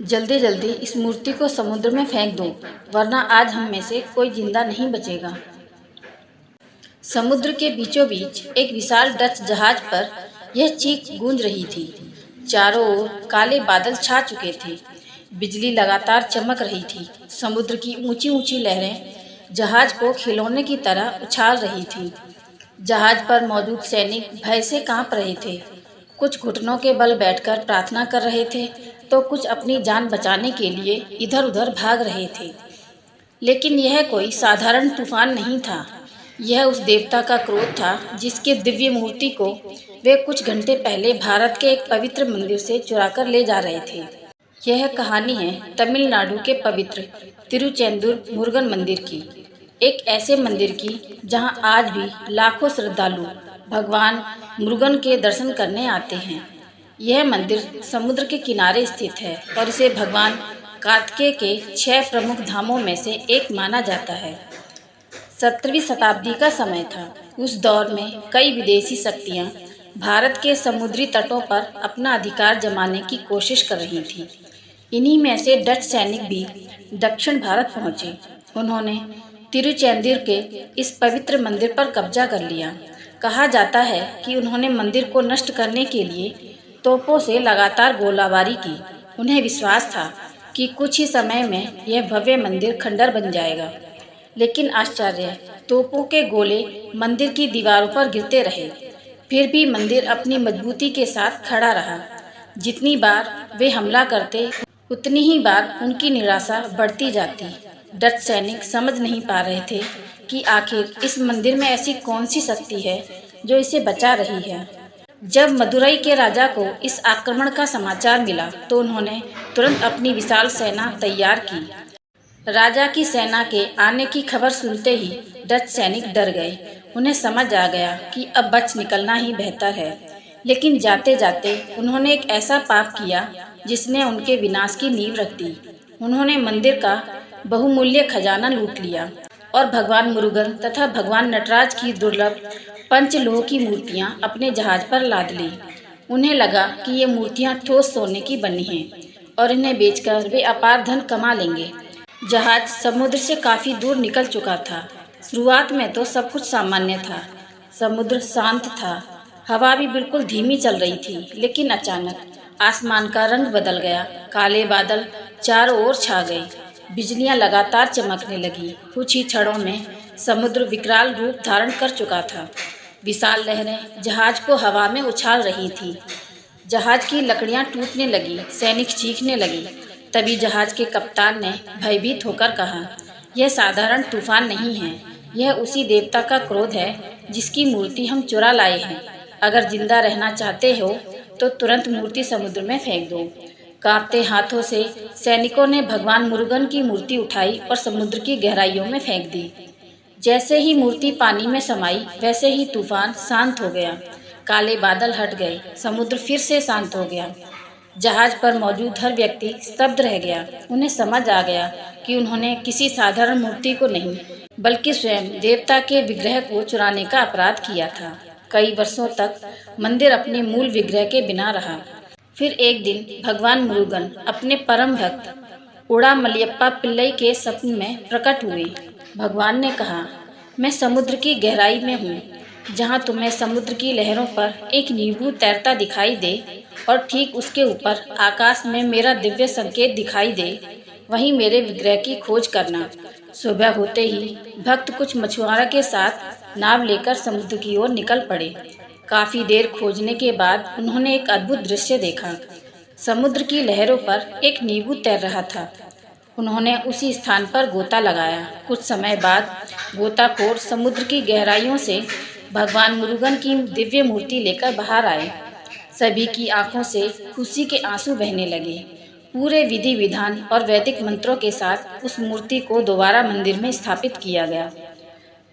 जल्दी जल्दी इस मूर्ति को समुद्र में फेंक दो, वरना आज हम में से कोई जिंदा नहीं बचेगा। समुद्र के बीचों बीच एक विशाल डच जहाज पर यह चीख गूंज रही थी। चारों ओर काले बादल छा चुके थे। बिजली लगातार चमक रही थी। समुद्र की ऊंची ऊंची लहरें जहाज को खिलौने की तरह उछाल रही थी। जहाज पर मौजूद सैनिक भय से कांप रहे थे। कुछ घुटनों के बल बैठकर प्रार्थना कर रहे थे, तो कुछ अपनी जान बचाने के लिए इधर उधर भाग रहे थे। लेकिन यह कोई साधारण तूफान नहीं था। यह उस देवता का क्रोध था जिसके दिव्य मूर्ति को वे कुछ घंटे पहले भारत के एक पवित्र मंदिर से चुराकर ले जा रहे थे। यह कहानी है तमिलनाडु के पवित्र तिरुचेंदूर मुरुगन मंदिर की। एक ऐसे मंदिर की जहां आज भी लाखों श्रद्धालु भगवान मुरुगन के दर्शन करने आते हैं। यह मंदिर समुद्र के किनारे स्थित है और इसे भगवान कार्तिकेय के 6 प्रमुख धामों में से एक माना जाता है। 17वीं शताब्दी का समय था। उस दौर में कई विदेशी शक्तियां भारत के समुद्री तटों पर अपना अधिकार जमाने की कोशिश कर रही थीं। इन्हीं में से डच सैनिक भी दक्षिण भारत पहुंचे। उन्होंने तिरुचेंदूर के इस पवित्र मंदिर पर कब्जा कर लिया। कहा जाता है कि उन्होंने मंदिर को नष्ट करने के लिए तोपों से लगातार गोलाबारी की। उन्हें विश्वास था कि कुछ ही समय में यह भव्य मंदिर खंडर बन जाएगा। लेकिन आश्चर्य, तोपों के गोले मंदिर की दीवारों पर गिरते रहे, फिर भी मंदिर अपनी मजबूती के साथ खड़ा रहा। जितनी बार वे हमला करते, उतनी ही बार उनकी निराशा बढ़ती जाती। डच सैनिक समझ नहीं पा रहे थे कि आखिर इस मंदिर में ऐसी कौन सी शक्ति है जो इसे बचा रही है। जब मदुरई के राजा को इस आक्रमण का समाचार मिला तो उन्होंने तुरंत अपनी विशाल सेना तैयार की। राजा की सेना के आने की खबर सुनते ही डच सैनिक डर गए। उन्हें समझ आ गया कि अब बच निकलना ही बेहतर है। लेकिन जाते जाते उन्होंने एक ऐसा पाप किया जिसने उनके विनाश की नींव रख दी। उन्होंने मंदिर का बहुमूल्य खजाना लूट लिया और भगवान मुरुगन तथा भगवान नटराज की दुर्लभ पंचलोह की मूर्तियां अपने जहाज पर लाद ली। उन्हें लगा कि ये मूर्तियां ठोस सोने की बनी हैं और इन्हें बेचकर वे अपार धन कमा लेंगे। जहाज समुद्र से काफ़ी दूर निकल चुका था। शुरुआत में तो सब कुछ सामान्य था। समुद्र शांत था, हवा भी बिल्कुल धीमी चल रही थी। लेकिन अचानक आसमान का रंग बदल गया। काले बादल चारों ओर छा गए। बिजलियां लगातार चमकने लगी। कुछ ही क्षणों में समुद्र विकराल रूप धारण कर चुका था। विशाल लहरें जहाज को हवा में उछाल रही थी। जहाज की लकड़ियां टूटने लगी। सैनिक चीखने लगी। तभी जहाज के कप्तान ने भयभीत होकर कहा, यह साधारण तूफान नहीं है, यह उसी देवता का क्रोध है जिसकी मूर्ति हम चुरा लाए हैं। अगर जिंदा रहना चाहते हो तो तुरंत मूर्ति समुद्र में फेंक दो। कांपते हाथों से सैनिकों ने भगवान मुरुगन की मूर्ति उठाई और समुद्र की गहराइयों में फेंक दी। जैसे ही मूर्ति पानी में समाई, वैसे ही तूफान शांत हो गया। काले बादल हट गए। समुद्र फिर से शांत हो गया। जहाज पर मौजूद हर व्यक्ति स्तब्ध रह गया। उन्हें समझ आ गया कि उन्होंने किसी साधारण मूर्ति को नहीं, बल्कि स्वयं देवता के विग्रह को चुराने का अपराध किया था। कई वर्षों तक मंदिर अपने मूल विग्रह के बिना रहा। फिर एक दिन भगवान मुरुगन अपने परम भक्त उड़ा मलियप्पा पिल्लई के स्वप्न में प्रकट हुए। भगवान ने कहा, मैं समुद्र की गहराई में हूँ। जहाँ तुम्हें समुद्र की लहरों पर एक नींबू तैरता दिखाई दे और ठीक उसके ऊपर आकाश में मेरा दिव्य संकेत दिखाई दे, वहीं मेरे विग्रह की खोज करना। सुबह होते ही भक्त कुछ मछुआरों के साथ नाव लेकर समुद्र की ओर निकल पड़े। काफ़ी देर खोजने के बाद उन्होंने एक अद्भुत दृश्य देखा। समुद्र की लहरों पर एक नींबू तैर रहा था। उन्होंने उसी स्थान पर गोता लगाया। कुछ समय बाद गोताखोर समुद्र की गहराइयों से भगवान मुरुगन की दिव्य मूर्ति लेकर बाहर आए। सभी की आंखों से खुशी के आंसू बहने लगे। पूरे विधि विधान और वैदिक मंत्रों के साथ उस मूर्ति को दोबारा मंदिर में स्थापित किया गया।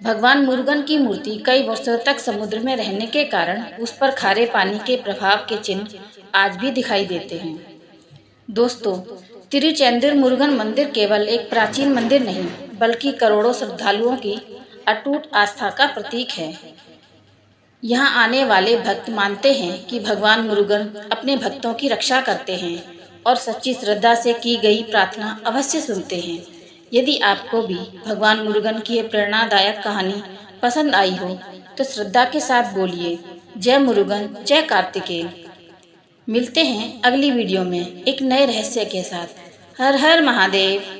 भगवान मुरुगन की मूर्ति कई वर्षों तक समुद्र में रहने के कारण उस पर खारे पानी के प्रभाव के चिन्ह आज भी दिखाई देते हैं। दोस्तों, तिरुचेंदूर मुरुगन मंदिर केवल एक प्राचीन मंदिर नहीं, बल्कि करोड़ों श्रद्धालुओं की अटूट आस्था का प्रतीक है। यहाँ आने वाले भक्त मानते हैं कि भगवान मुरुगन अपने भक्तों की रक्षा करते हैं। और सच्ची श्रद्धा से की गई प्रार्थना अवश्य सुनते हैं। यदि आपको भी भगवान मुरुगन की ये प्रेरणादायक कहानी पसंद आई हो तो श्रद्धा के साथ बोलिए, जय मुरुगन, जय कार्तिकेय। मिलते हैं अगली वीडियो में एक नए रहस्य के साथ। हर हर महादेव।